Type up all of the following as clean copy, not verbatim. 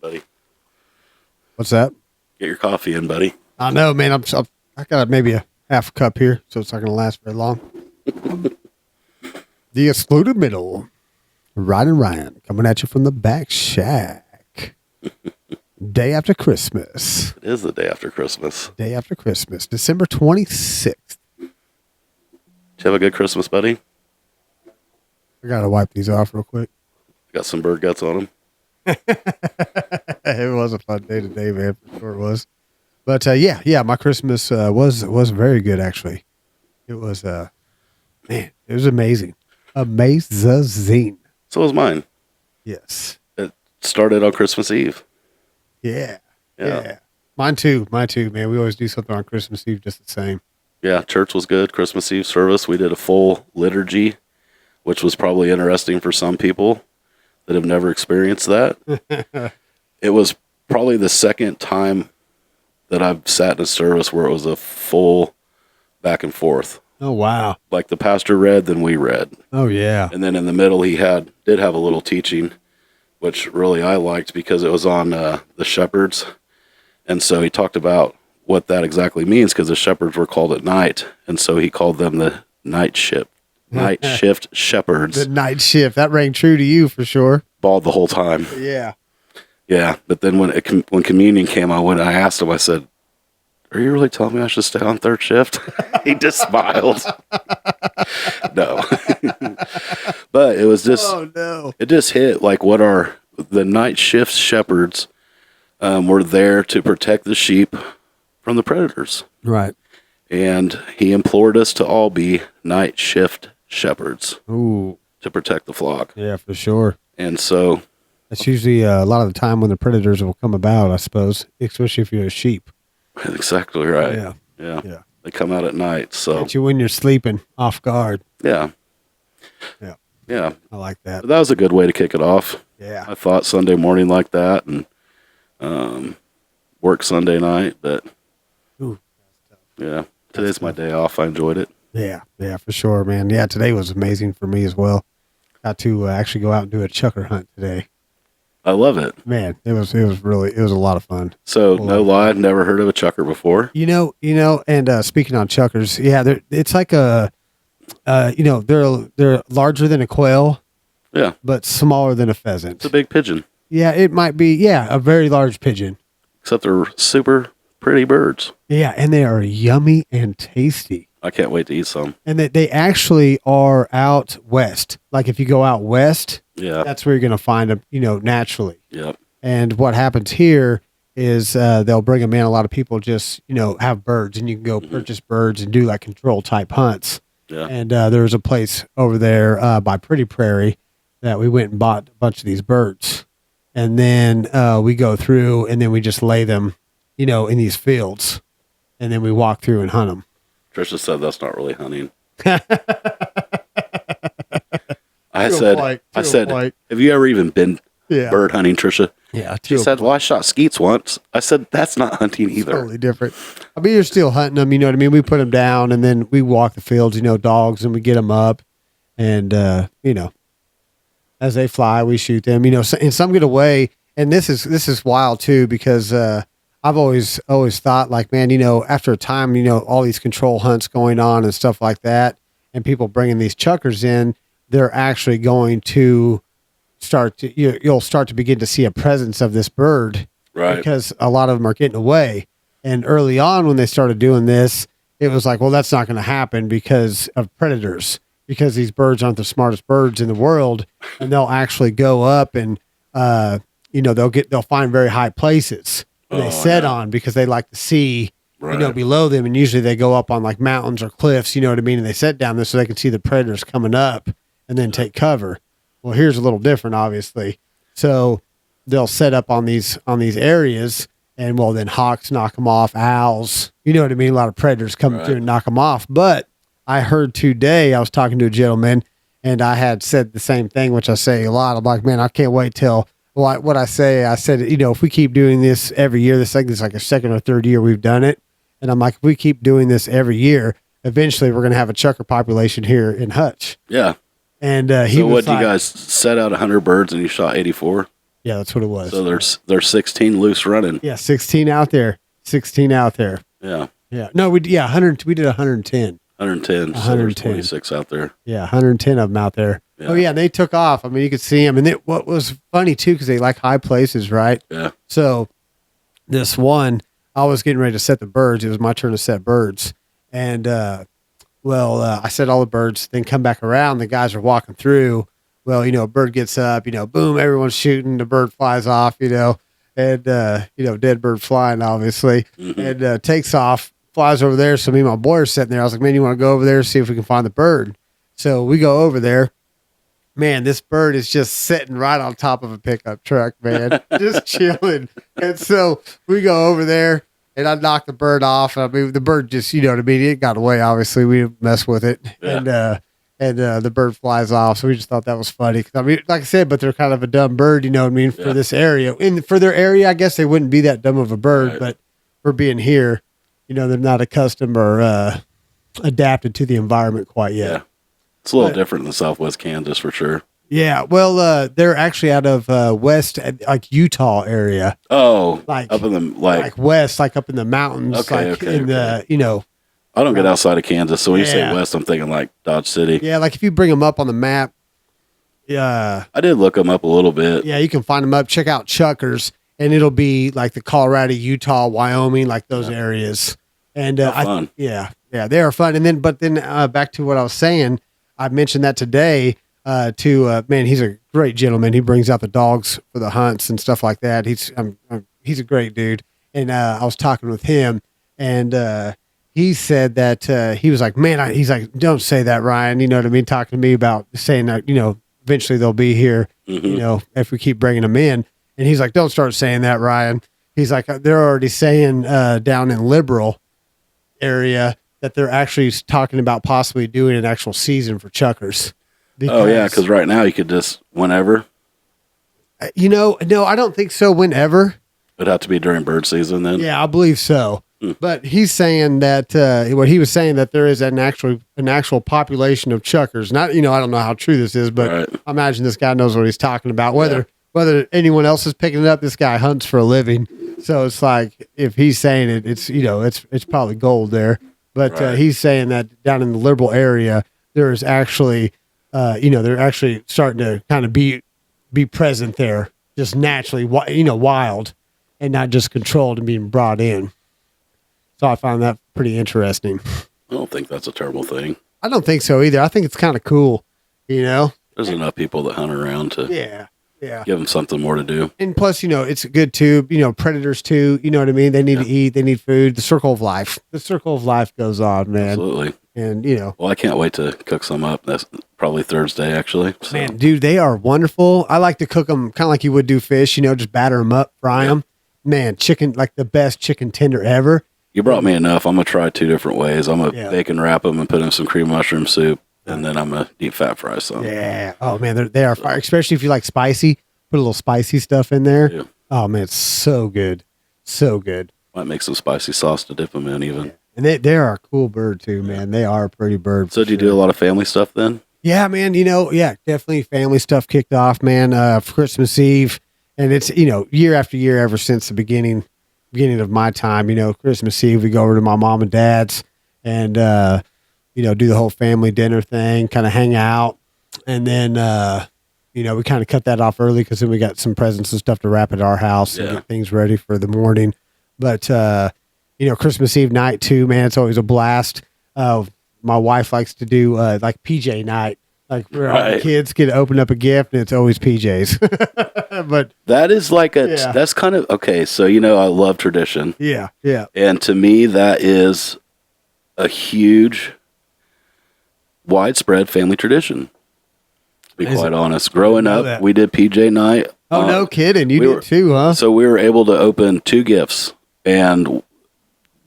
buddy. What's that? Get your coffee in, buddy. I know, man. I got maybe a half a cup here, so it's not going to last very long. The Excluded Middle. Ryan and Ryan coming at you from the back shack. Day after Christmas. It is the day after Christmas. Day after Christmas. December 26th. Did you have a good Christmas, buddy? I got to wipe these off real quick. Got some bird guts on them. It was a fun day today, man. For sure it was. But yeah, my Christmas was very good, actually. It was, man, it was amazing. Amazing. So was mine. Yes. It started on Christmas Eve. Yeah. Yeah. Mine too, man. We always do something on Christmas Eve just the same. Yeah, church was good. Christmas Eve service. We did a full liturgy, which was probably interesting for some people that have never experienced that. It was probably the second time that I've sat in a service where it was a full back and forth. Oh, wow. Like the pastor read, then we read. Oh, yeah. And then in the middle, he did have a little teaching, which really I liked because it was on the shepherds. And so he talked about what that exactly means because the shepherds were called at night. And so he called them the night shift shepherds. The night shift. That rang true to you for sure. Bawled the whole time. Yeah. Yeah. But then when communion came, I asked him, I said, "Are you really telling me I should stay on third shift?" He just smiled. No. But it was just, oh, no. It just hit like what are the night shift shepherds were there to protect the sheep from the predators. Right. And he implored us to all be night shift shepherds. Ooh. To protect the flock. Yeah, for sure. And so. That's usually a lot of the time when the predators will come about, I suppose, especially if you're a sheep. Exactly right. Yeah. Yeah. They come out at night. So. Get you when you're sleeping off guard. Yeah. Yeah. Yeah. I like that. But that was a good way to kick it off. Yeah. I thought Sunday morning like that and work Sunday night, but Ooh, yeah, today's my day off. I enjoyed it. Yeah, for sure, man. Yeah, today was amazing for me as well. Got to actually go out and do a chucker hunt today. I love it. Man, it was a lot of fun. So no lie, I've never heard of a chucker before. You know, and speaking on chuckers, yeah, it's like they're larger than a quail. Yeah. But smaller than a pheasant. It's a big pigeon. Yeah, it might be, a very large pigeon. Except they're super pretty birds. Yeah, and they are yummy and tasty. I can't wait to eat some. And they actually are out west. Like if you go out west, that's where you're going to find them, naturally. Yep. And what happens here is they'll bring them in. A lot of people just, have birds, and you can go purchase birds and do like control type hunts. Yeah. And there's a place over there by Pretty Prairie that we went and bought a bunch of these birds. And then we go through and then we just lay them, in these fields. And then we walk through and hunt them. Trisha said that's not really hunting. I said, have you ever even been bird hunting, Trisha? Yeah. She said, well, I shot skeets once. I said, that's not hunting either. Totally different. I mean, you're still hunting them, you know what I mean? We put them down and then we walk the fields, dogs, and we get them up. And, as they fly, we shoot them, and some get away. And this is wild too, because I've always thought like, man, after a time, all these control hunts going on and stuff like that, and people bringing these chuckers in, they're actually going to you'll start to begin to see a presence of this bird, right? Because a lot of them are getting away. And early on, when they started doing this, it was like, well, that's not going to happen because of predators. Because these birds aren't the smartest birds in the world, and they'll actually go up and, they'll find very high places they set on because they like to see, below them. And usually they go up on like mountains or cliffs, you know what I mean? And they set down there so they can see the predators coming up and then take cover. Well, here's a little different, obviously. So they'll set up on these areas, and then hawks knock them off, owls, you know what I mean? A lot of predators come through and knock them off. But I heard today, I was talking to a gentleman, and I had said the same thing, which I say a lot. I'm like, man, I can't wait till what I said, if we keep doing this every year, this is like a second or third year we've done it. And I'm like, if we keep doing this every year, eventually we're going to have a chucker population here in Hutch. Yeah. And so what, you guys set out 100 birds and you shot 84? Yeah, that's what it was. So there's 16 loose running. Yeah, 16 out there. 16 out there. Yeah. Yeah. No, 100. We did 110. 110. So there's 26 out there. Yeah, 110 of them out there. Yeah. Oh yeah, they took off. I mean, you could see them, and what was funny too, because they like high places, right? Yeah. So this one, I was getting ready to set the birds. It was my turn to set birds, and I set all the birds. Then come back around. The guys are walking through. Well, a bird gets up. Boom! Everyone's shooting. The bird flies off. And dead bird flying, obviously, and takes off. Flies over there. So me and my boy are sitting there. I was like, man, you want to go over there, see if we can find the bird? So we go over there. Man, this bird is just sitting right on top of a pickup truck, man, just chilling. And so we go over there, and I knock the bird off. I mean, the bird just, it got away. Obviously, we didn't mess with it, Yeah. and the bird flies off. So we just thought that was funny. 'Cause, I mean, like I said, but they're kind of a dumb bird, for this area. For their area, I guess they wouldn't be that dumb of a bird, Right. but for being here, they're not accustomed or adapted to the environment quite yet. Yeah. It's a little different than Southwest Kansas for sure. Yeah, well, they're actually out of west, like Utah area, Oh, Like- up in the like west, like up in the mountains, Okay, like okay, in the, I don't get outside of Kansas, so when you say Yeah. west, I'm thinking like Dodge City. yeah, like if you bring them up on the map, yeah, I did look them up a little bit. yeah, you can find them up. Check out Chuckers, and it'll be like the Colorado, Utah, Wyoming, like those areas. And Fun. yeah, they are fun. And then, back to what I was saying, I mentioned that today. Man, he's a great gentleman. He brings out the dogs for the hunts and stuff like that. He's a great dude. And I was talking with him, and he said that he was like, man, he's like, don't say that, Ryan. You know what I mean? Talking to me about saying that, eventually they'll be here, if we keep bringing them in. And he's like, don't start saying that, Ryan. He's like, they're already saying down in Liberal area that they're actually talking about possibly doing an actual season for Chuckers. Oh yeah, because right now you could just whenever. No, I don't think so. Whenever. It'd have to be during bird season then. Yeah, I believe so. But he's saying that what he was saying that there is an actual population of Chuckers. Not, I don't know how true this is, but Right. I imagine this guy knows what he's talking about. Whether anyone else is picking it up, this guy hunts for a living. So it's like if he's saying it, it's probably gold there. But Right. he's saying that down in the Liberal area, there is actually, they're actually starting to kind of be present there, just naturally, wild, and not just controlled and being brought in. So I found that pretty interesting. I don't think that's a terrible thing. I don't think so either. I think it's kind of cool, There's enough people that hunt around to Yeah. Yeah. give them something more to do. And plus, it's good too, predators too, you know what I mean? They need to eat, they need food. The circle of life goes on, man. Absolutely. And, Well, I can't wait to cook some up. That's probably Thursday, actually. So, man, dude, they are wonderful. I like to cook them kind of like you would do fish, just batter them up, fry them. Man, chicken, like the best chicken tender ever. you brought me enough. I'm going to try 2 different ways. I'm going to Yeah. bacon wrap them and put in some cream mushroom soup, and then I'm going to deep fat fry some. Yeah. Oh, man, they are fire, especially if you like spicy. Put a little spicy stuff in there. Yeah. Oh, man, it's so good. So good. Might make some spicy sauce to dip them in even. And they are a cool bird too, man. They are a pretty bird. So for do you sure. do a lot of family stuff then? Yeah, man. Definitely family stuff kicked off, man. For Christmas Eve, and it's year after year ever since the beginning of my time. Christmas Eve we go over to my mom and dad's, and do the whole family dinner thing, kind of hang out, and then we kind of cut that off early because then we got some presents and stuff to wrap at our house and Yeah. get things ready for the morning. But Christmas Eve night too, man. It's always a blast. My wife likes to do like PJ night, like where all the Right. kids get to open up a gift, and it's always PJs. But That is like Yeah. that's kind of, okay, so I love tradition. yeah, And to me, that is a huge, widespread family tradition. To be Is quite it? honest, growing know up, that. we did PJ night. Oh, no kidding, you we did were- too, huh? So we were able to open 2 gifts and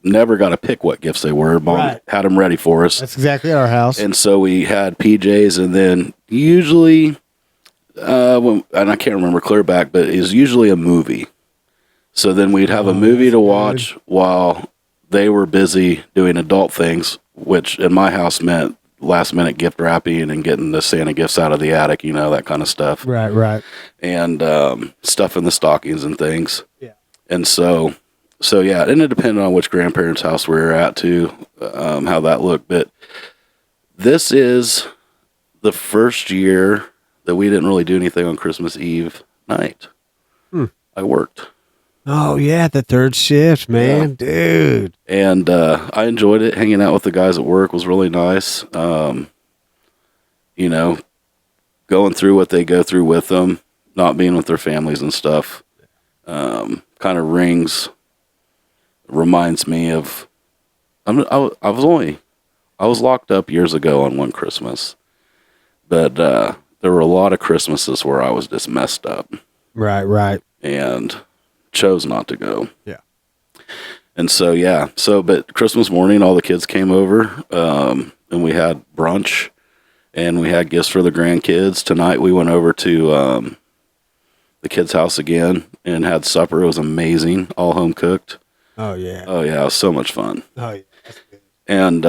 never got to pick what gifts they were. Mom Right. had them ready for us. That's exactly our house. And so we had PJs, and then usually, and I can't remember clear back, but it was usually a movie. So then we'd have a movie to watch while they were busy doing adult things, which in my house meant last minute gift wrapping and getting the Santa gifts out of the attic, that kind of stuff. Right. And stuff in the stockings and things. Yeah. And so yeah, and it depended on which grandparents' house we were at too, how that looked. But this is the first year that we didn't really do anything on Christmas Eve night. I worked. Oh yeah, the third shift, man, dude. And I enjoyed it. Hanging out with the guys at work was really nice. Going through what they go through with them, not being with their families and stuff, kind of reminds me of. I was locked up years ago on one Christmas, but there were a lot of Christmases where I was just messed up. Right. And chose not to go. Yeah. And but Christmas morning, all the kids came over, and we had brunch, and we had gifts for the grandkids. Tonight we went over to the kids' house again and had supper. It was amazing, all home cooked. Oh yeah. It was so much fun. Oh yeah. That's good. And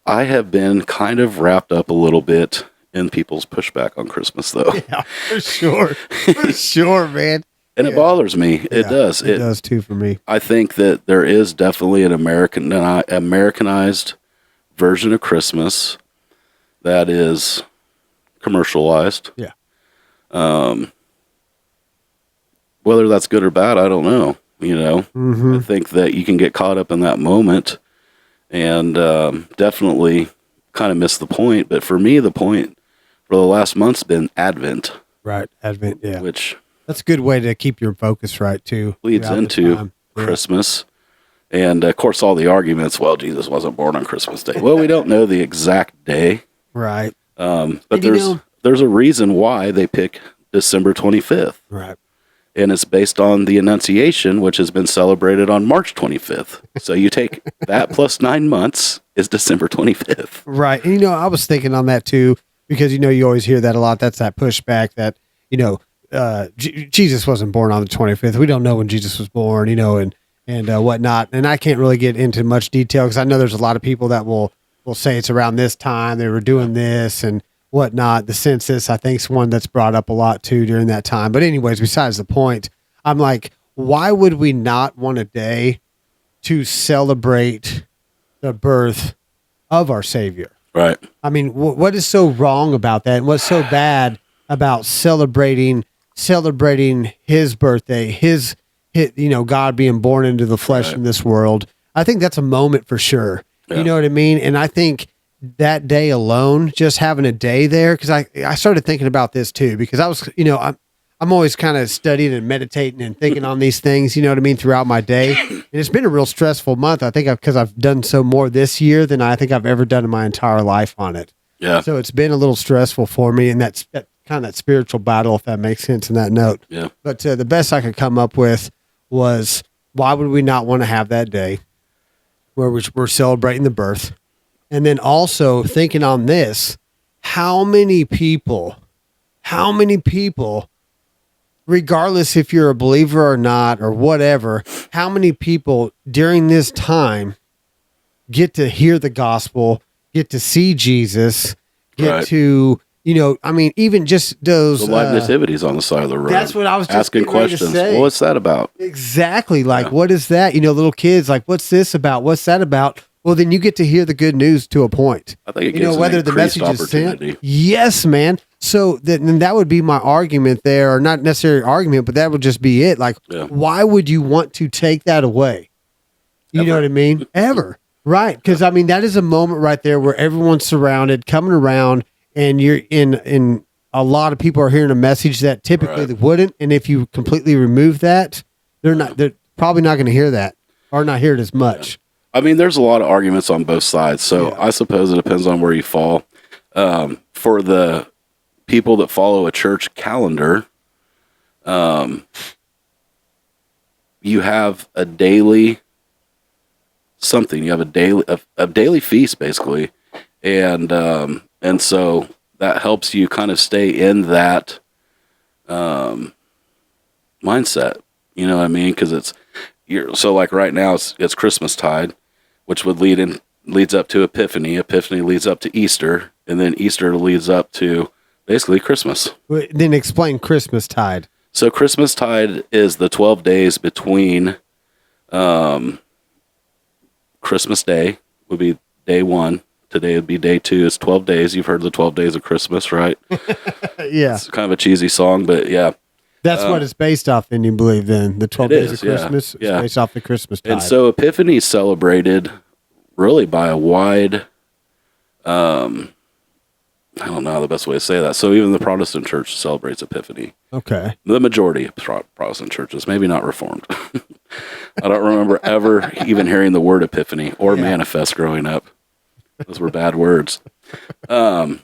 I have been kind of wrapped up a little bit in people's pushback on Christmas, though. Yeah, for sure, man. And it bothers me. It does. It does too for me. I think that there is definitely an Americanized version of Christmas that is commercialized. Yeah. Whether that's good or bad, I don't know. I think that you can get caught up in that moment and definitely kind of miss the point. But for me, the point for the last month's been Advent. Right. Advent, yeah. Which that's a good way to keep your focus right too. Leads into Christmas. And of course all the arguments, well, Jesus wasn't born on Christmas Day. Well, we don't know the exact day. Right. But there's a reason why they pick December 25th. Right. And it's based on the Annunciation, which has been celebrated on March 25th. So you take that plus 9 months is December 25th. Right. And I was thinking on that too, because you always hear that a lot. That's that pushback that Jesus wasn't born on the 25th. We don't know when Jesus was born, and whatnot. And I can't really get into much detail because I know there's a lot of people that will say it's around this time they were doing this and whatnot. The census, I think, is one that's brought up a lot too during that time. But anyways, besides the point, I'm like, why would we not want a day to celebrate the birth of our Savior? Right. I mean, what is so wrong about that? And what's so bad about celebrating his birthday, his God being born into the flesh in this world? I think that's a moment for sure. Yeah. You know what I mean? And I think that day alone, just having a day there, because I started thinking about this too, because I was, I'm always kind of studying and meditating and thinking on these things, throughout my day. And it's been a real stressful month. I think because I've done so more this year than I think I've ever done in my entire life on it. Yeah. So it's been a little stressful for me, and that's kind of that spiritual battle, if that makes sense in that note. Yeah. But the best I could come up with was, why would we not want to have that day where we're celebrating the birth? And then also thinking on this, how many people, regardless if you're a believer or not or whatever, how many people during this time get to hear the gospel, get to see Jesus, get to, even just those the live nativities on the side of the road. That's what I was just asking questions. Well, what's that about? Exactly. What is that? Little kids, what's this about? What's that about? Well, then you get to hear the good news to a point. I think it gives whether the message is sent. Yes, man. So that would be my argument there, or not necessarily argument, but that would just be it. Why would you want to take that away? You know what I mean? Ever. Right. Because, that is a moment right there where everyone's surrounded, coming around, and you're in a lot of people are hearing a message that typically they wouldn't. And if you completely remove that, they're probably not going to hear that or not hear it as much. There's a lot of arguments on both sides. So I suppose it depends on where you fall. For the people that follow a church calendar, you have a daily something. You have a daily feast, basically. And so that helps you kind of stay in that mindset. You know what I mean? Because so like right now it's Christmas tide, which would lead leads up to Epiphany. Epiphany leads up to Easter, and then Easter leads up to basically Christmas. Then explain Christmas tide. So Christmas tide is the 12 days between Christmas Day would be day 1. Today would be day 2. It's 12 days. You've heard the 12 days of Christmas, right? Yeah. It's kind of a cheesy song, but yeah. That's what it's based off, then you believe, then the 12 days is, of Christmas yeah. is based off the Christmas tide. And so Epiphany is celebrated really by a wide, I don't know the best way to say that. So even the Protestant church celebrates Epiphany. Okay. The majority of Protestant churches, maybe not Reformed. I don't remember ever even hearing the word Epiphany or manifest growing up. Those were bad words. And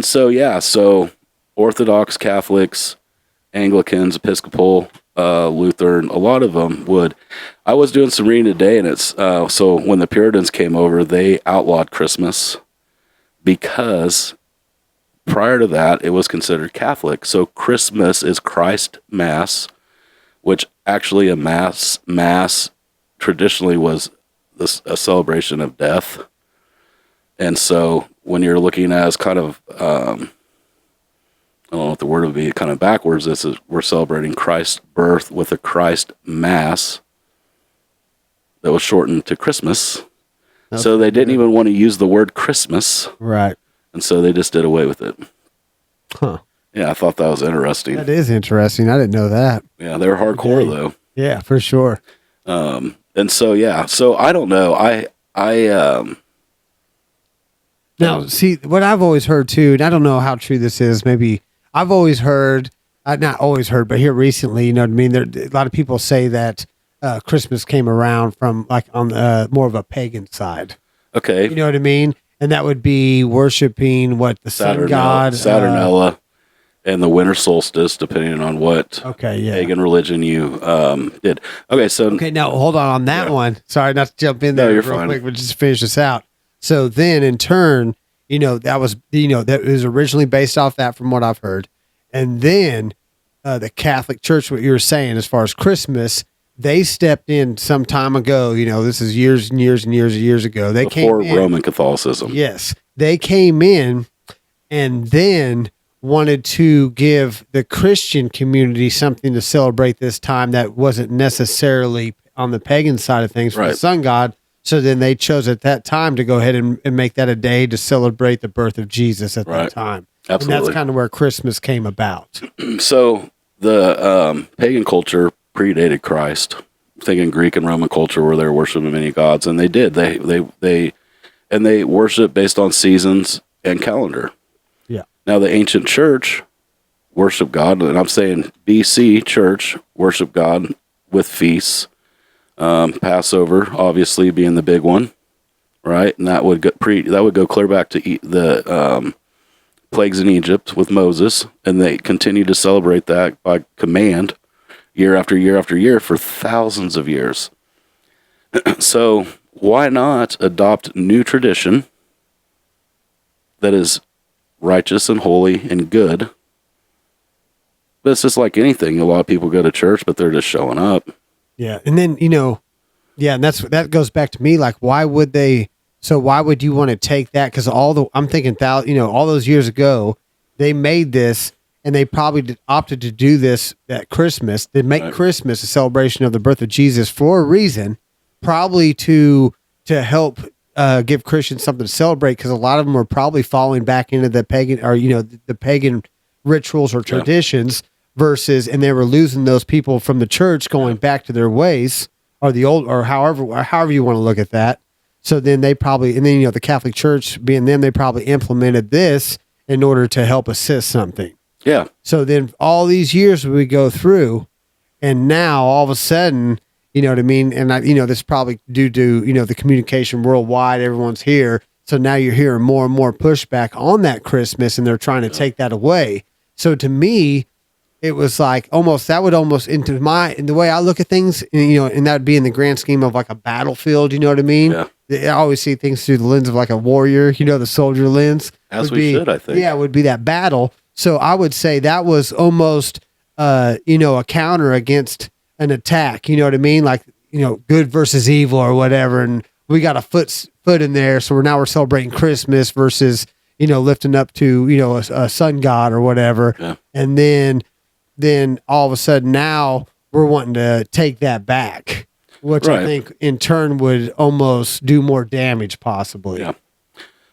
so, yeah, so Orthodox, Catholics, Anglicans, Episcopal, Lutheran, a lot of them would. I was doing some reading today, and it's so when the Puritans came over, they outlawed Christmas because prior to that, it was considered Catholic. So Christmas is Christ Mass, which actually a mass traditionally was a celebration of death. And so when you're looking as kind of, I don't know what the word would be, kind of backwards, we're celebrating Christ's birth with a Christ Mass that was shortened to Christmas. So they didn't even want to use the word Christmas. Right. And so they just did away with it. Huh. Yeah, I thought that was interesting. That is interesting. I didn't know that. Yeah, they're hardcore though. Yeah, for sure. And so, yeah, so I don't know. Now, see, what I've always heard too, and I don't know how true this is, maybe I've always heard, not always heard, but here recently, you know what I mean? There, a lot of people say that Christmas came around from like on more of a pagan side. Okay. You know what I mean? And that would be worshiping what the sun god. Saturnella, and the winter solstice, depending on what pagan religion you did. Okay, so... Okay, now hold on that one. Sorry, not to jump in there you're real fine. quick, but just finish this out. So then in turn, you know, that was originally based off that from what I've heard. And then the Catholic Church, what you were saying as far as Christmas, they stepped in some time ago. You know, this is years and years and years and years ago. They before came in, Roman Catholicism. Yes. They came in and then wanted to give the Christian community something to celebrate this time that wasn't necessarily on the pagan side of things for the sun god. So then they chose at that time to go ahead and make that a day to celebrate the birth of Jesus at that time. Absolutely. And that's kind of where Christmas came about. So the pagan culture predated Christ. Thinking Greek and Roman culture where they were worshiping many gods, and they did. They worship based on seasons and calendar. Yeah. Now the ancient church worshiped God, and I'm saying BC church worshiped God with feasts. Passover, obviously, being the big one, right? And that would go clear back to the plagues in Egypt with Moses, and they continued to celebrate that by command year after year after year for thousands of years. So why not adopt new tradition that is righteous and holy and good? But it's just like anything. A lot of people go to church, but they're just showing up. Yeah. And then, you know, and that goes back to me, like, why would you want to take that? Because I'm thinking, all those years ago, they made this, and they probably opted to do this at Christmas. They make Christmas a celebration of the birth of Jesus for a reason, probably to help give Christians something to celebrate, because a lot of them are probably falling back into the pagan, or the pagan rituals or traditions and they were losing those people from the church going back to their ways, or the old, or however you want to look at that. So then the Catholic Church being them, they probably implemented this in order to help assist something. Yeah. So then all these years we go through, and now all of a sudden, you know what I mean? And this is probably due to, the communication worldwide, everyone's here. So now you're hearing more and more pushback on that Christmas, and they're trying to take that away. So to me, it was like in the way I look at things, and that would be in the grand scheme of like a battlefield, you know what I mean? Yeah. I always see things through the lens of like a warrior, the soldier lens. As we should, I think. Yeah, it would be that battle. So I would say that was almost, a counter against an attack, you know what I mean? Like, good versus evil or whatever. And we got a foot in there. So we're celebrating Christmas versus, lifting up to, a sun god or whatever. Yeah. And then all of a sudden now we're wanting to take that back, which I Right. think in turn would almost do more damage possibly. Yeah.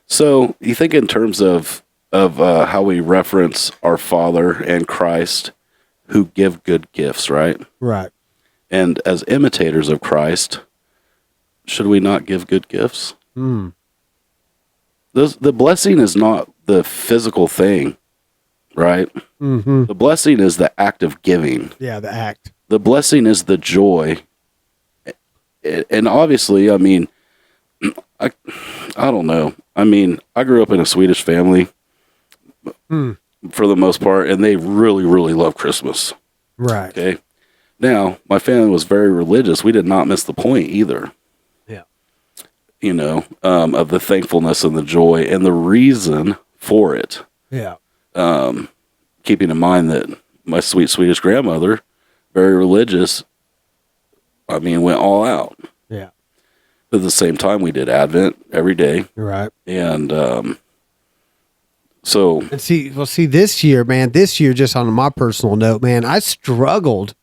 So you think in terms of how we reference our Father and Christ who give good gifts, right? Right. And as imitators of Christ, should we not give good gifts? Mm. The blessing is not the physical thing, right? Mm-hmm. The blessing is the act of giving. Yeah. The act. The blessing is the joy. And obviously, I mean, I don't know. I mean, I grew up in a Swedish family for the most part, and they really, really love Christmas. Right. Okay. Now, my family was very religious. We did not miss the point either. Yeah. Of the thankfulness and the joy and the reason for it. Yeah. Keeping in mind that my sweet Swedish grandmother, very religious, I mean, went all out. Yeah. At the same time, we did Advent every day. You're right. And so, And see, this year, just on my personal note, man, I struggled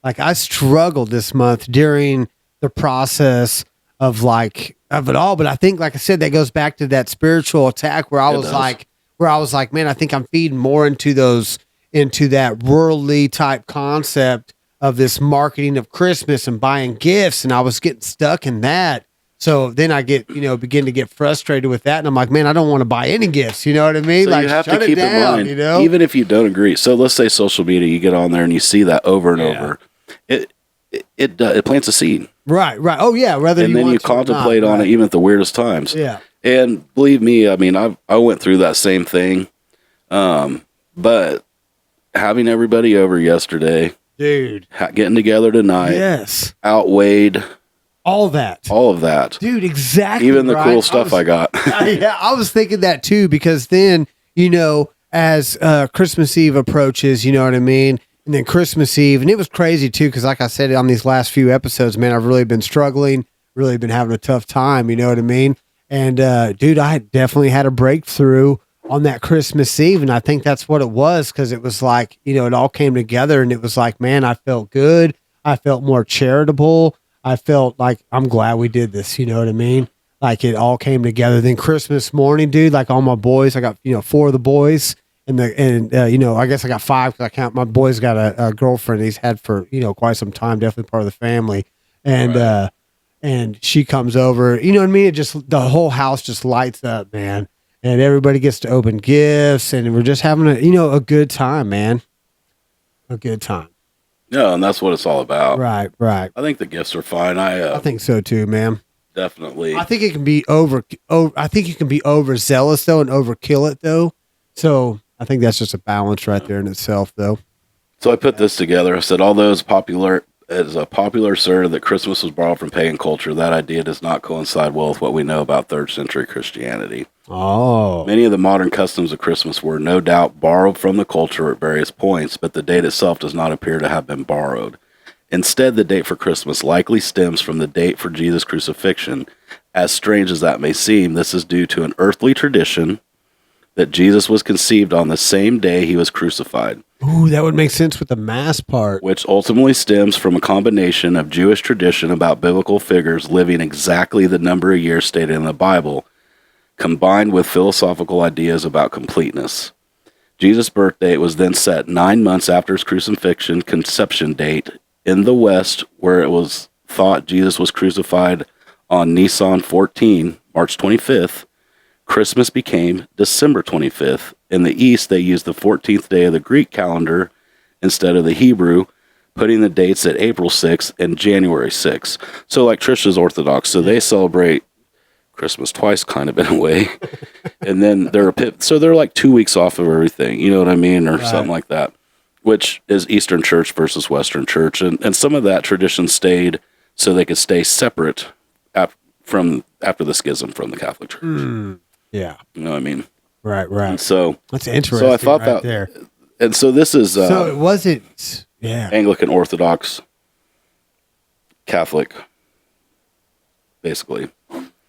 this month during the process of it all. But I think, like I said, that goes back to that spiritual attack where I was like, man, I think I'm feeding more into that worldly type concept of this marketing of Christmas and buying gifts. And I was getting stuck in that. So then I begin to get frustrated with that. And I'm like, man, I don't want to buy any gifts. You know what I mean? so Like, you have shut to it keep down, in mind, even if you don't agree. So let's say social media, you get on there and you see that over and over. It plants a seed. Right. Oh yeah. And then you contemplate on it even at the weirdest times. Yeah. And believe me, I mean, I went through that same thing. But having everybody over yesterday, Dude. getting together tonight, Yes. outweighed All that. all of that. Dude, exactly. Even the right? cool stuff I got. Yeah, I was thinking that too, because then, as Christmas Eve approaches, you know what I mean? And then Christmas Eve, and it was crazy too, because like I said on these last few episodes, man, I've really been struggling, really been having a tough time, you know what I mean? And dude, I definitely had a breakthrough on that Christmas Eve, and I think that's what it was, because it was like, it all came together, and it was like, man, I felt good. I felt more charitable. I felt like I'm glad we did this, you know what I mean? Like it all came together. Then Christmas morning, dude, like all my boys, I got, 4 of the boys. And I guess I got 5 because I count my boy's got a girlfriend he's had for, quite some time, definitely part of the family. And, Right. And she comes over, you know what I mean? It just, the whole house just lights up, man. And everybody gets to open gifts, and we're just having a good time, man. A good time. No, and that's what it's all about. Right. I think the gifts are fine. I think so too, man. Definitely. I think it can be I think you can be overzealous though and overkill it though. So I think that's just a balance right there in itself though. So I put this together. I said, although it's a popular asserted that Christmas was borrowed from pagan culture, that idea does not coincide well with what we know about 3rd century Christianity. Oh. Many of the modern customs of Christmas were no doubt borrowed from the culture at various points, but the date itself does not appear to have been borrowed. Instead, the date for Christmas likely stems from the date for Jesus' crucifixion. As strange as that may seem, this is due to an earthly tradition that Jesus was conceived on the same day he was crucified. Ooh, that would make sense with the mass part. Which ultimately stems from a combination of Jewish tradition about biblical figures living exactly the number of years stated in the Bible, combined with philosophical ideas about completeness. Jesus' birth date was then set 9 months after his crucifixion conception date. In the West, where it was thought Jesus was crucified on Nisan 14, March 25th, Christmas became December 25th. In the East, they used the 14th day of the Greek calendar instead of the Hebrew, putting the dates at April 6th and January 6th. So like Trisha's Orthodox, so they celebrate Christmas twice kind of in a way. And then they're like 2 weeks off of everything, you know what I mean? Or something like that, which is Eastern Church versus Western Church. And some of that tradition stayed so they could stay separate after the schism from the Catholic Church. Yeah. You know what I mean? Right. And so That's interesting. So I thought right that there. And so this is So it wasn't. Yeah. Anglican Orthodox Catholic, basically.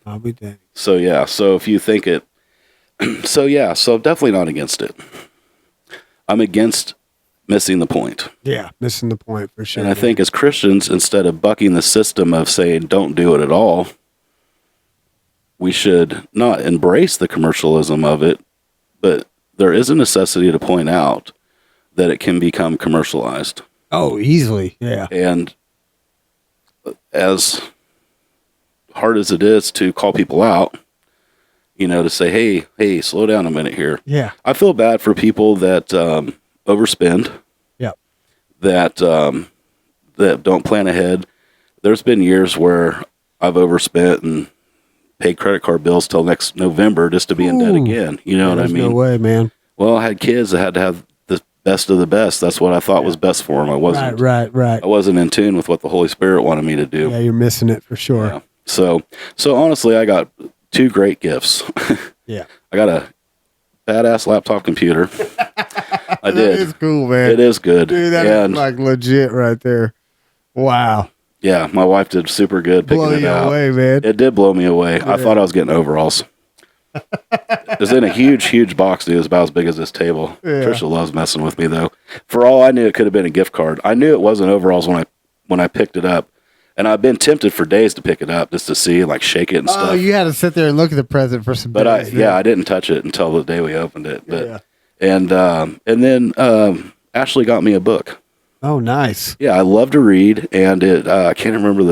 I'll be dang. So yeah, so if you think it, so yeah, so I'm definitely not against it. I'm against missing the point. Yeah, missing the point for sure. And I think as Christians, instead of bucking the system of saying don't do it at all, we should not embrace the commercialism of it, but there is a necessity to point out that it can become commercialized. Oh, easily. Yeah. And as hard as it is to call people out, you know, to say, hey, slow down a minute here. Yeah. I feel bad for people that overspend, Yep. that don't plan ahead. There's been years where I've overspent and paid credit card bills till next November just to be in debt Ooh. again. You know what I There's mean? no way, man. Well, I had kids that had to have the best of the best. That's what I thought was best for them. I wasn't. Right. I wasn't in tune with what the Holy Spirit wanted me to do. Yeah, you're missing it for sure. Yeah. So honestly, I got two great gifts. Yeah. I got a badass laptop computer. I did. It's cool, man. It is good. Dude, that is like legit right there. Wow. Yeah, my wife did super good picking Blow it you out. away, man. It did blow me away. I thought I was getting overalls. It was in a huge box, dude. It was about as big as this table. Yeah. Trisha loves messing with me, though. For all I knew, it could have been a gift card. I knew it wasn't overalls when I picked it up. And I've been tempted for days to pick it up just to see and like shake it and stuff. Oh, you had to sit there and look at the present for some But days, man. I didn't touch it until the day we opened it. But Yeah. and then Ashley got me a book. Oh, nice. Yeah, I love to read, and it I can't remember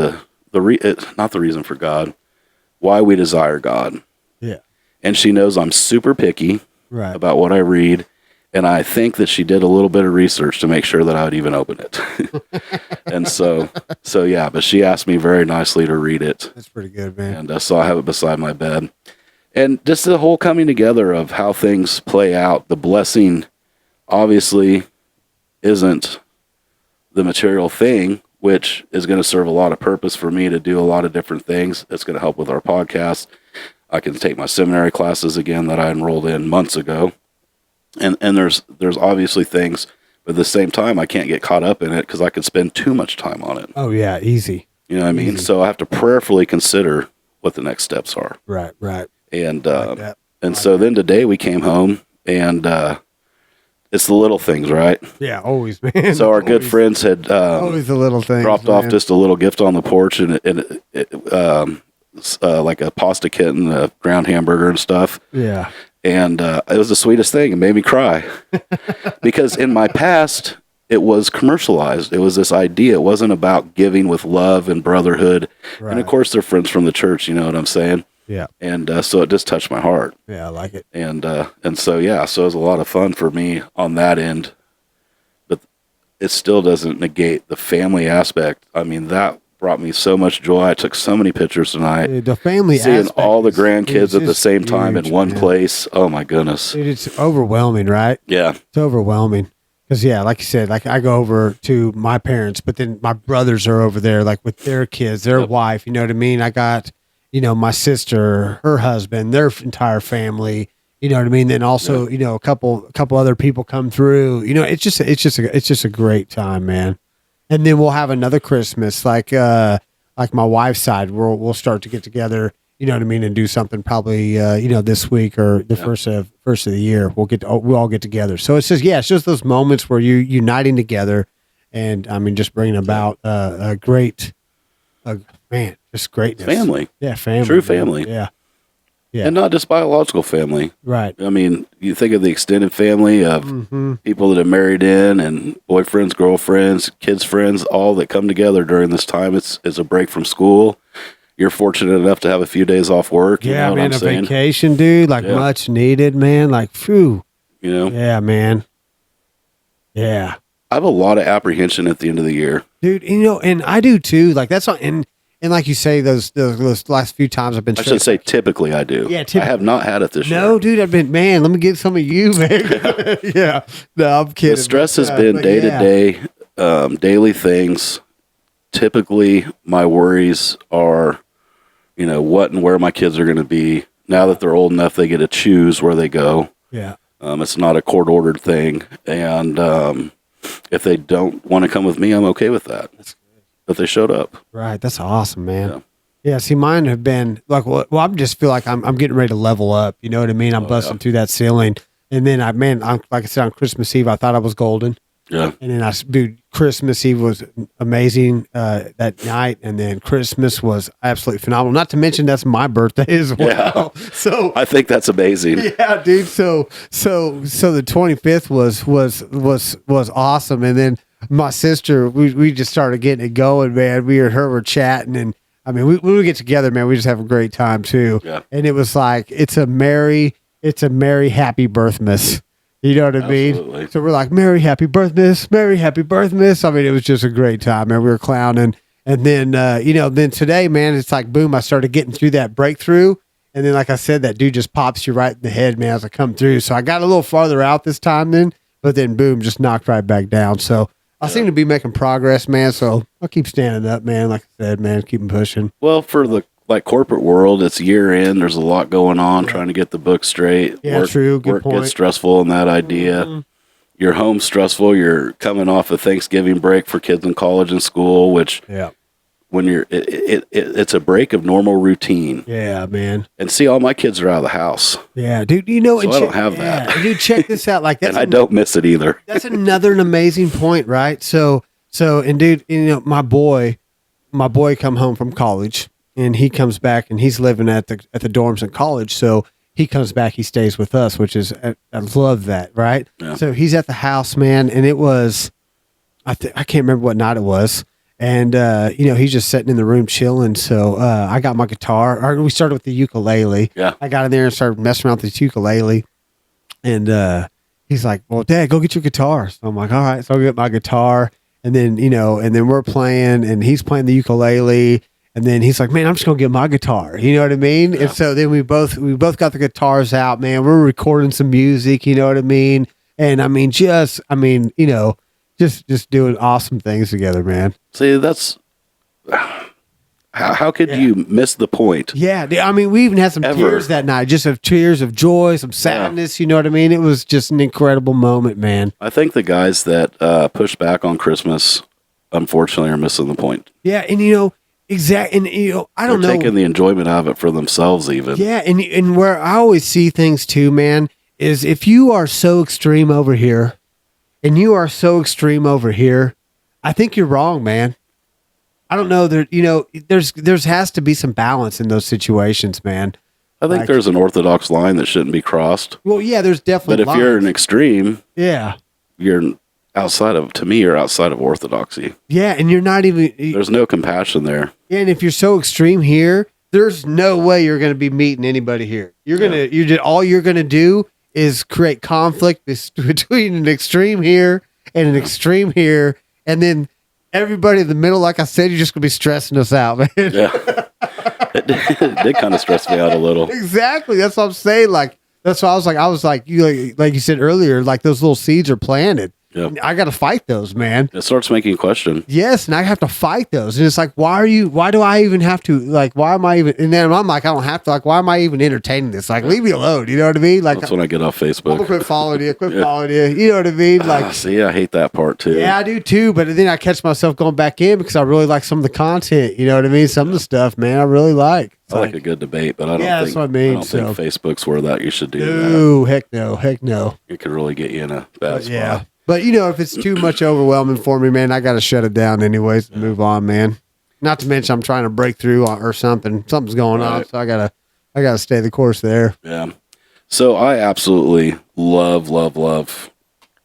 not the reason for God, why we desire God. Yeah. And she knows I'm super picky Right. about what I read, and I think that she did a little bit of research to make sure that I would even open it. And so yeah, but she asked me very nicely to read it. That's pretty good, man. And so I have it beside my bed. And just the whole coming together of how things play out, the blessing obviously isn't the material thing, which is going to serve a lot of purpose for me to do a lot of different things. It's going to help with our podcast. I can take my seminary classes again that I enrolled in months ago. And there's obviously things, but at the same time, I can't get caught up in it because I could spend too much time on it. Oh, yeah. Easy. You know what I mean? Easy. So I have to prayerfully consider what the next steps are. Right. And Like that. so then today we came home, and it's the little things, right? Yeah, always, man. So our good Always- friends had Always the little things. dropped off man. just a little gift on the porch, and like a pasta kit and a ground hamburger and stuff. Yeah. And it was the sweetest thing. It made me cry because in my past, it was commercialized. It was this idea. It wasn't about giving with love and brotherhood. Right. And of course, they're friends from the church. You know what I'm saying? Yeah. And so it just touched my heart. Yeah, I like it. And so, yeah, so it was a lot of fun for me on that end. But it still doesn't negate the family aspect. I mean, that brought me so much joy. I took so many pictures tonight. Dude, the family Seeing aspect all the is- grandkids is at the just same time in huge, one man. place. Oh, my goodness. Dude, it's overwhelming, right? Yeah. It's overwhelming. Because, yeah, like you said, like I go over to my parents, but then my brothers are over there, like with their kids, their wife, you know what I mean? I got, my sister, her husband, their entire family, you know what I mean? Then also, a couple other people come through, it's just a great time, man. And then we'll have another Christmas, like my wife's side, we'll start to get together, you know what I mean, and do something probably, this week or the first of the year. We'll all get together. So it's just those moments where you uniting together, and I mean, just bringing about a great, just greatness. Family. Yeah, family. True man. family. Yeah. Yeah. And not just biological family. Right. I mean, you think of the extended family of Mm-hmm. people that are married in and boyfriends, girlfriends, kids' friends, all that come together during this time. It's a break from school. You're fortunate enough to have a few days off work. You Yeah, know what man, I'm a saying? vacation, dude, like Yeah. much needed, man. Like, phew. You know, Yeah, man. Yeah. I have a lot of apprehension at the end of the year. Dude, and I do too. Like that's not, and like you say, those last few times I've been. I should say typically I do. Yeah, I have not had it this year. No, dude, I've been. Man, let me get some of you, man. Yeah, no, I'm kidding. The stress has Yeah, been but day yeah. to day, daily things. Typically, my worries are, what and where my kids are going to be. Now that they're old enough, they get to choose where they go. Yeah, It's not a court ordered thing, and if they don't want to come with me, I'm okay with that. But they showed up. right. That's awesome, man. Yeah. Yeah, see, mine have been like, well, I just feel like I'm getting ready to level up. You know what I mean? I'm busting through that ceiling, and then like I said, on Christmas Eve, I thought I was golden, Yeah. and then dude, Christmas Eve was amazing that night, and then Christmas was absolutely phenomenal. Not to mention that's my birthday as well. Yeah. So I think that's amazing. yeah, dude. So the 25th was awesome, and then my sister, we just started getting it going, man. We and her were chatting, and I mean, when we get together, man, we just have a great time too. Yeah. And it was like it's a merry happy birthmas. You know what I mean? Absolutely. So we're like, merry happy birthmas, merry happy birthmas. I mean, it was just a great time, man. We were clowning, and then then today, man, it's like boom. I started getting through that breakthrough. And then, like I said, that dude just pops you right in the head, man, as I come through. So I got a little farther out this time then, but then boom, just knocked right back down. So I seem to be making progress, man. So I'll keep standing up, man. Like I said, man, keep pushing. Well, for the corporate world, it's year end. There's a lot going on, trying to get the book straight. Yeah, true. Good work point. gets stressful in that idea. Your home's stressful. You're coming off a Thanksgiving break for kids in college and school, which Yeah. when it's a break of normal routine. Yeah, man. And see, all my kids are out of the house, Yeah, dude. So I don't have that. Yeah, dude, check this out. Like that's and I don't miss it either. that's another amazing point, right? So and dude, my boy come home from college, and he comes back, and he's living at the dorms in college. So he comes back, he stays with us, which is I love that, right? Yeah. So he's at the house, man, and it was I can't remember what night it was. And he's just sitting in the room chilling. So I got my guitar. Or we started with the ukulele. Yeah. I got in there and started messing around with the ukulele. And he's like, "Well, Dad, go get your guitar." So I'm like, "All right." So I get my guitar, and then and then we're playing, and he's playing the ukulele. And then he's like, "Man, I'm just gonna get my guitar." You know what I mean? Yeah. And so then we both got the guitars out, man. We're recording some music. You know what I mean? And I mean, just doing awesome things together, man. See, that's how could you miss the point? Yeah, I mean, we even had some Ever. tears that night, just of tears of joy, some sadness. You know what I mean? It was just an incredible moment, man. I think the guys that push back on Christmas, unfortunately, are missing the point. Yeah, and exactly, and I don't They're know. taking the enjoyment out of it for themselves, even. Yeah, and where I always see things too, man, is if you are so extreme over here, and you are so extreme over here, I think you're wrong, man. I don't know. There's has to be some balance in those situations, man. I think Like- there's an orthodox line that shouldn't be crossed. Well, yeah, there's definitely. But if you're lines. an extreme, yeah, you're outside of orthodoxy. yeah, and you're not even. There's no compassion there. And if you're so extreme here, there's no way you're going to be meeting anybody here. All you're going to do is create conflict between an extreme here and an extreme here, and then everybody in the middle. Like I said, you're just going to be stressing us out, man. Yeah. it did kind of stress me out a little. Exactly. That's what I'm saying. Like that's why I was like you said earlier, like those little seeds are planted. Yeah. I got to fight those, man. It starts making you question. Yes, and I have to fight those. And it's like, why do I even have to, like, why am I even, and then I'm like, I don't have to, like, why am I even entertaining this? Like, leave me alone. You know what I mean? Like, That's when I get off I'm Facebook. gonna quit following you, You know what I mean? Like, See, I hate that part too. yeah, I do too. But then I catch myself going back in because I really like some of the content. You know what I mean? Some of the stuff, man, I really like. It's I like a good debate, but I don't Yeah, think that's what I mean, I don't think Facebook's where that you should do that. no, heck no. It could really get you in a bad spot. Yeah. But if it's too much overwhelming for me, man, I got to shut it down anyways and move on, man. Not to mention I'm trying to break through or something. Something's going on, Right. so I gotta stay the course there. Yeah. So I absolutely love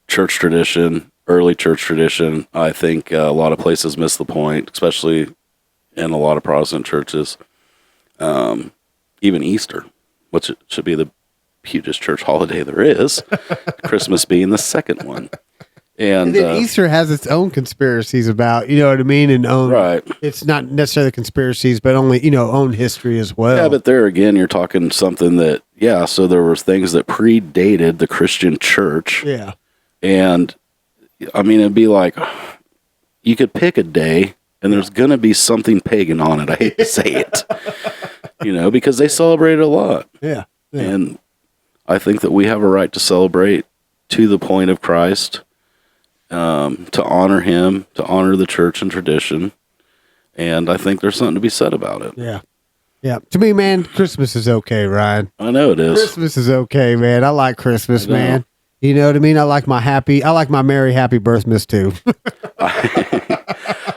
church tradition, early church tradition. I think a lot of places miss the point, especially in a lot of Protestant churches. Even Easter, which should be the hugest church holiday there is, Christmas being the second one. And then Easter has its own conspiracies about, you know what I mean, and own. Right. It's not necessarily conspiracies, but only own history as well. Yeah, but there again, you're talking something that, so there was things that predated the Christian church. yeah, And I mean, it'd be like, you could pick a day and there's going to be something pagan on it. I hate to say it, because they celebrate a lot. yeah. And I think that we have a right to celebrate to the point of Christ, to honor him, to honor the church and tradition. And I think there's something to be said about it. Yeah. Yeah. To me, man, Christmas is okay, Ryan. I know it is. Christmas is okay, man. I like Christmas, I know. man. You know what I mean? I like my merry, happy birthmas too.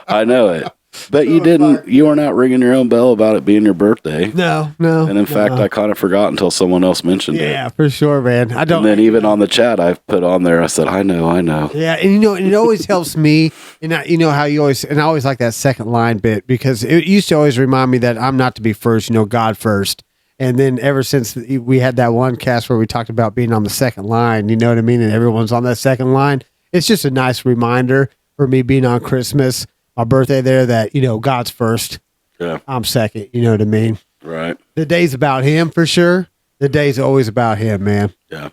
I know it. But you weren't out ringing your own bell about it being your birthday. No. And in fact, I kind of forgot until someone else mentioned it. Yeah, for sure, man. I don't. And then even on the chat, I put on there, I said, I know. Yeah, and it always helps me. And you know how you always, and I always like that second line bit because it used to always remind me that I'm not to be first, God first. And then ever since we had that one cast where we talked about being on the second line, you know what I mean? And everyone's on that second line. It's just a nice reminder for me being on Christmas, my birthday there, that, God's first. Yeah. I'm second. You know what I mean? Right. The day's about him for sure. The day's always about him, man. Yeah.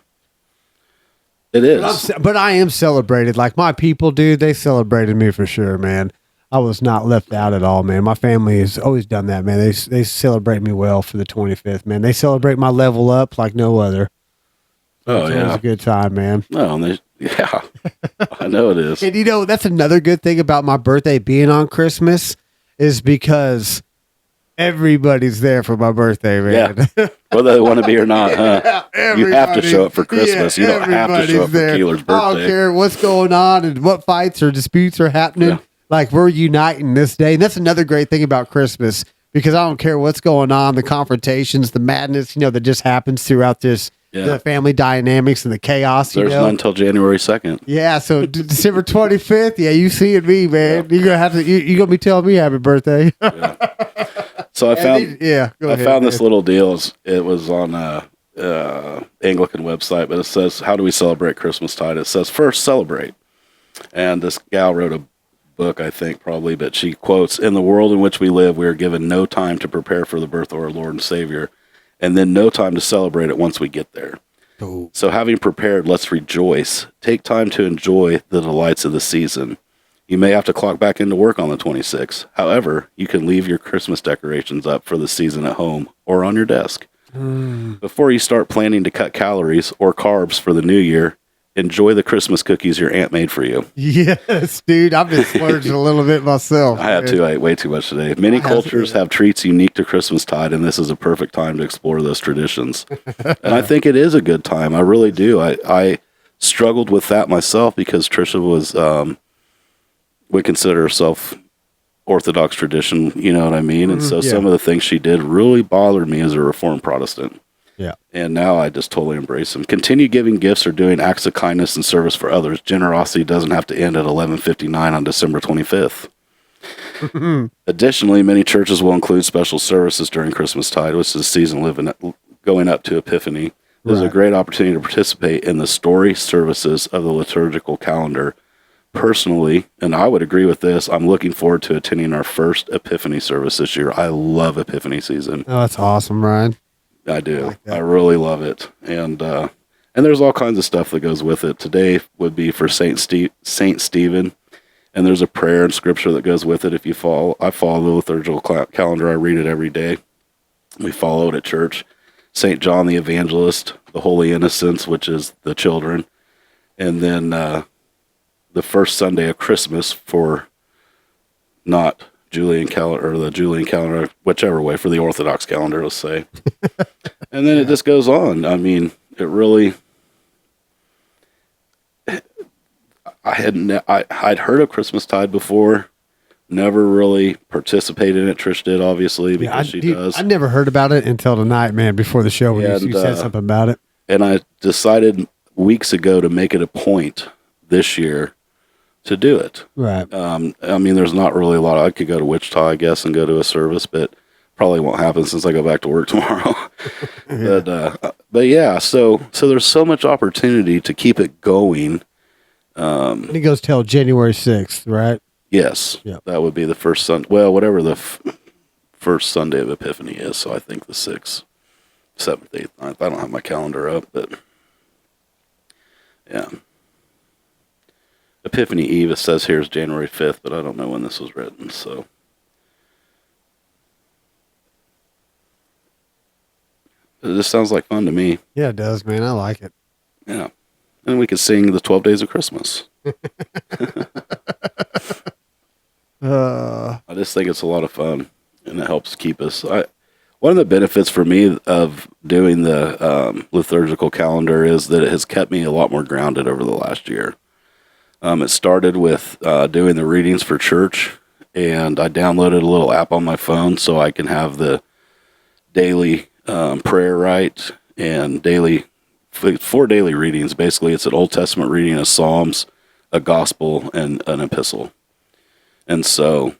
It is. But I am celebrated. Like my people, dude, they celebrated me for sure, man. I was not left out at all, man. My family has always done that, man. They celebrate me well for the 25th, man. They celebrate my level up like no other. Oh, It's yeah. always a good time, man. No, yeah. I know it is. And that's another good thing about my birthday being on Christmas is because everybody's there for my birthday, man. Yeah. Whether they want to be or not, huh? You have to show up for Christmas. You don't have to show up for Keeler's birthday. I don't care what's going on and what fights or disputes are happening. Yeah. Like, we're uniting this day. And that's another great thing about Christmas because I don't care what's going on, the confrontations, the madness, that just happens throughout this, the family dynamics and the chaos. There's none until January 2nd. Yeah, so December 25th, yeah, you seeing me, man. You're going to have to, you're going to be telling me happy birthday. Yeah. So I found this little deal. It was on Anglican website, but it says, how do we celebrate Christmastide? It says, first, celebrate. And this gal wrote a book, I think, probably, but she quotes, in the world in which we live, we are given no time to prepare for the birth of our Lord and Savior, and then no time to celebrate it once we get there. Cool. So having prepared, let's rejoice. Take time to enjoy the delights of the season. You may have to clock back into work on the 26th. However, you can leave your Christmas decorations up for the season at home or on your desk. Before you start planning to cut calories or carbs for the new year, enjoy the Christmas cookies your aunt made for you. Yes, dude. I've been splurging a little bit myself. I had to. I ate way too much today. Many cultures have treats unique to Christmastide, and this is a perfect time to explore those traditions. And I think it is a good time. I really do. I struggled with that myself because Trisha was, would consider herself Orthodox tradition, you know what I mean? And so some of the things she did really bothered me as a Reformed Protestant. Yeah. And now I just totally embrace them. Continue giving gifts or doing acts of kindness and service for others. Generosity doesn't have to end at 11:59 on December 25th. Additionally, many churches will include special services during Christmastide, which is the season going up to Epiphany. This is a great opportunity to participate in the story services of the liturgical calendar. Personally, and I would agree with this, I'm looking forward to attending our first Epiphany service this year. I love Epiphany season. Oh, that's awesome, Ryan. I do. I really love it. And there's all kinds of stuff that goes with it. Today would be for Saint Stephen, and there's a prayer and scripture that goes with it. I follow the liturgical calendar. I read it every day. We follow it at church. Saint John the Evangelist, the Holy Innocents, which is the children, and then the first Sunday of Christmas for not Julian calendar or the Julian calendar, whichever way, for the Orthodox calendar, let's say. And then it just goes on. I mean, it really. I'd heard of Christmastide before, never really participated in it. Trish did, obviously, because she does. I never heard about it until tonight, man. Before the show, when you said something about it, and I decided weeks ago to make it a point this year to do it. Right. I mean, there's not really a lot. I could go to Wichita, I guess, and go to a service, but probably won't happen since I go back to work tomorrow. But yeah, so there's so much opportunity to keep it going. And it goes till January 6th, right? Yes. Yep. That would be the first Sunday. Well, whatever the first Sunday of Epiphany is. So I think the 6th, 7th, 8th, 9th. I don't have my calendar up, but yeah. Epiphany Eve, it says here, is January 5th, but I don't know when this was written, so. This sounds like fun to me. Yeah, it does, man. I like it. Yeah. And we could sing the 12 Days of Christmas. I just think it's a lot of fun, and it helps keep us. One of the benefits for me of doing the liturgical calendar is that it has kept me a lot more grounded over the last year. It started with doing the readings for church, and I downloaded a little app on my phone so I can have the daily prayer right and four daily readings. Basically, it's an Old Testament reading, a Psalms, a Gospel, and an Epistle. And so,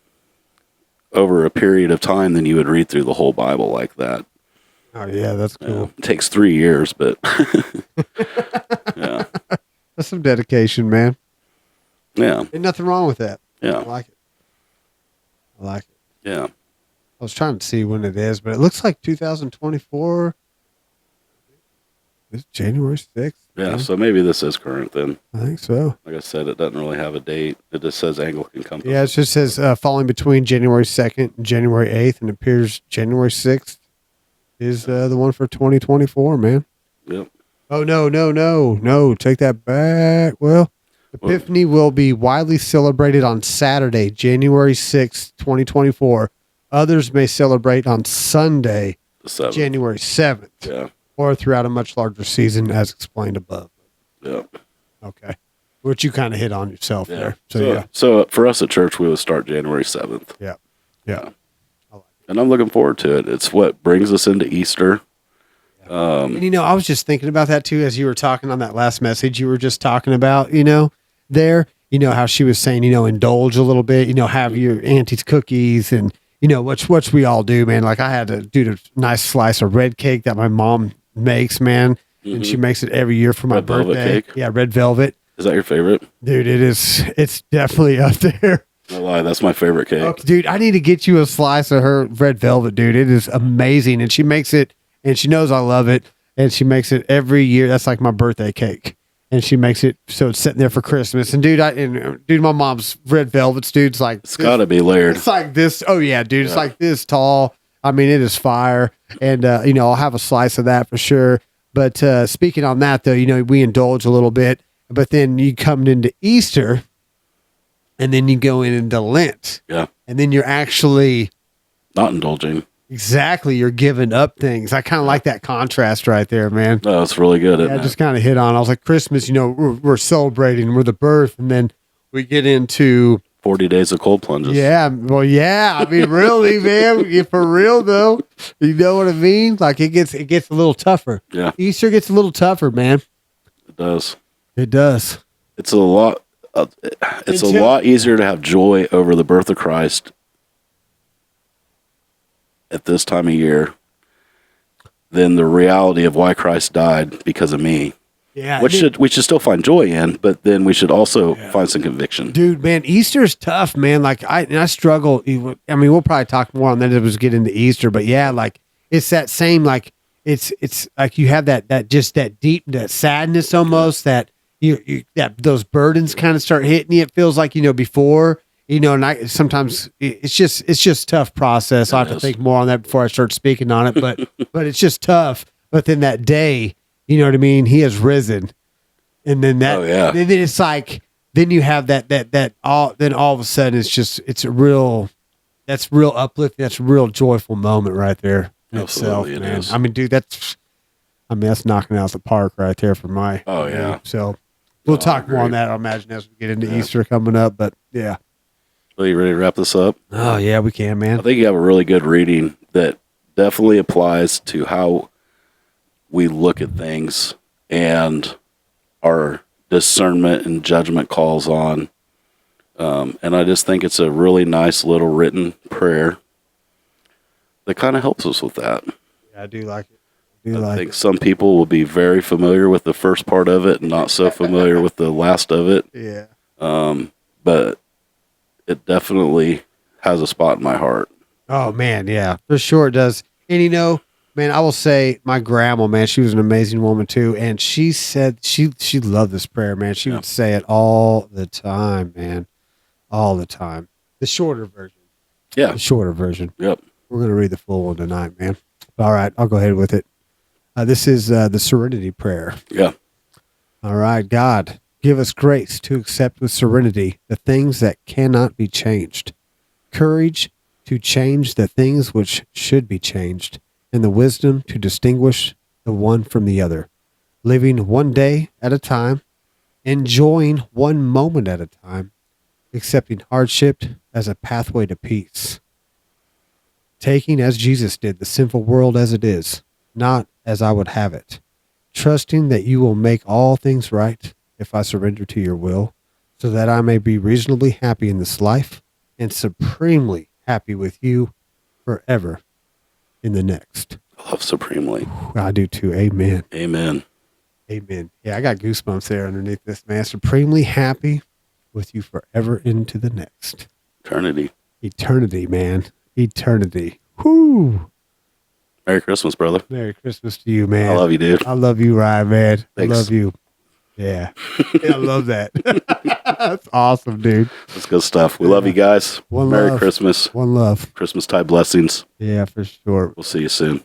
over a period of time, then you would read through the whole Bible like that. Oh yeah, that's cool. It takes 3 years, but yeah, That's some dedication, man. yeah, Ain't nothing wrong with that. I yeah, like it. I like it. yeah. I was trying to see when it is, but it looks like 2024. It's January 6th. Yeah, so maybe this is current then. I think so. Like I said, it doesn't really have a date. It just says Anglican Compass. Yeah, it just says falling between January 2nd and January 8th, and it appears January 6th is the one for 2024, man. Yep. Oh, no. Take that back. Well, Epiphany will be widely celebrated on Saturday, January 6th, 2024. Others may celebrate on Sunday, The 7th. January 7th, Yeah. or throughout a much larger season, as explained above. Yep. Okay. Which you kind of hit on yourself Yeah. there. So, So, for us at church, we would start January 7th. yeah. And I'm looking forward to it. It's what brings us into Easter. And, I was just thinking about that too, as you were talking on that last message you were just talking about, there, how she was saying, indulge a little bit, have your auntie's cookies and, which we all do, man. Like I had to do a nice slice of red cake that my mom makes, man. And she makes it every year for my Red velvet birthday. cake? Yeah. Red velvet. Is that your favorite? Dude, it's definitely up there. No lie, that's my favorite cake. Okay, dude, I need to get you a slice of her red velvet, dude. It is amazing. And she makes it, and she knows I love it. And she makes it every year. That's like my birthday cake. And she makes it so it's sitting there for Christmas. And dude, my mom's red velvets, dude, it's like It's got to be layered. it's like this. Oh yeah, dude, it's like this tall. I mean, it is fire. And I'll have a slice of that for sure. But speaking on that though, we indulge a little bit. But then you come into Easter, and then you go into Lent, Yeah. and then you're actually Not indulging. exactly you're giving up things. I kind of like that contrast right there, man. No, it's really good. Yeah, Isn't I it? just kind of hit on. I was like, Christmas, we're celebrating, we're the birth, and then we get into 40 days of cold plunges. yeah. Well, yeah. I mean, really, man, for real though. You know what I mean? Like it gets a little tougher. Yeah, Easter gets a little tougher, man. it does. It does. It's a lot. It's a Until- lot easier to have joy over the birth of Christ at this time of year than the reality of why Christ died because of me. Yeah. Which we should still find joy in, but then we should also find some conviction. Dude, man, Easter's tough, man. Like I struggle. I mean, we'll probably talk more on that as we get into Easter, but yeah, like it's that same, like it's like you have that deep, that sadness almost that that those burdens kind of start hitting you. It feels like, before, and sometimes it's just tough process. I'll have to think more on that before I start speaking on it, but it's just tough. But then that day, you know what I mean? He has risen. And then that, Oh, yeah. then it's like, then you have that all of a sudden that's real uplifting. That's a real joyful moment right there. in Absolutely, itself, it man. is. I mean, dude, that's knocking out the park right there for my. Oh, yeah. So we'll No, I talk more on agree. that, I imagine, as we get into Yeah. Easter coming up. But yeah. Are you ready to wrap this up? Oh yeah, we can, I man. think you have a really good reading that definitely applies to how we look at things and our discernment and judgment calls on. And I just think it's a really nice little written prayer that kind of helps us with that. Yeah, I do like it. I do I like think it. some people will be very familiar with the first part of it and not so familiar with the last of it. Yeah. But it definitely has a spot in my heart. Oh man, yeah, for sure it does. And man, I will say my grandma, man, she was an amazing woman too, and she said she loved this prayer, man. She would say it all the time, man, all the time. The shorter version. Yeah. The shorter version. Yep. We're gonna read the full one tonight, man. All right, I'll go ahead with it. This is the Serenity Prayer. Yeah. All right, God, give us grace to accept with serenity the things that cannot be changed, courage to change the things which should be changed, and the wisdom to distinguish the one from the other, living one day at a time, enjoying one moment at a time, accepting hardship as a pathway to peace, taking as Jesus did the sinful world as it is, not as I would have it, trusting that you will make all things right if I surrender to your will, so that I may be reasonably happy in this life and supremely happy with you forever in the next. I love supremely. I do too. Amen. Amen. Amen. Yeah, I got goosebumps there underneath this, man. Supremely happy with you forever into the next. Eternity. Eternity, man. Eternity. Whoo. Merry Christmas, brother. Merry Christmas to you, man. I love you, dude. I love you, Ryan, man. Thanks. I love you. Yeah. Yeah, I love that. That's awesome, dude. That's good stuff. We love you guys. One Merry love. Christmas. One love. Christmas tide blessings. Yeah, for sure. We'll see you soon.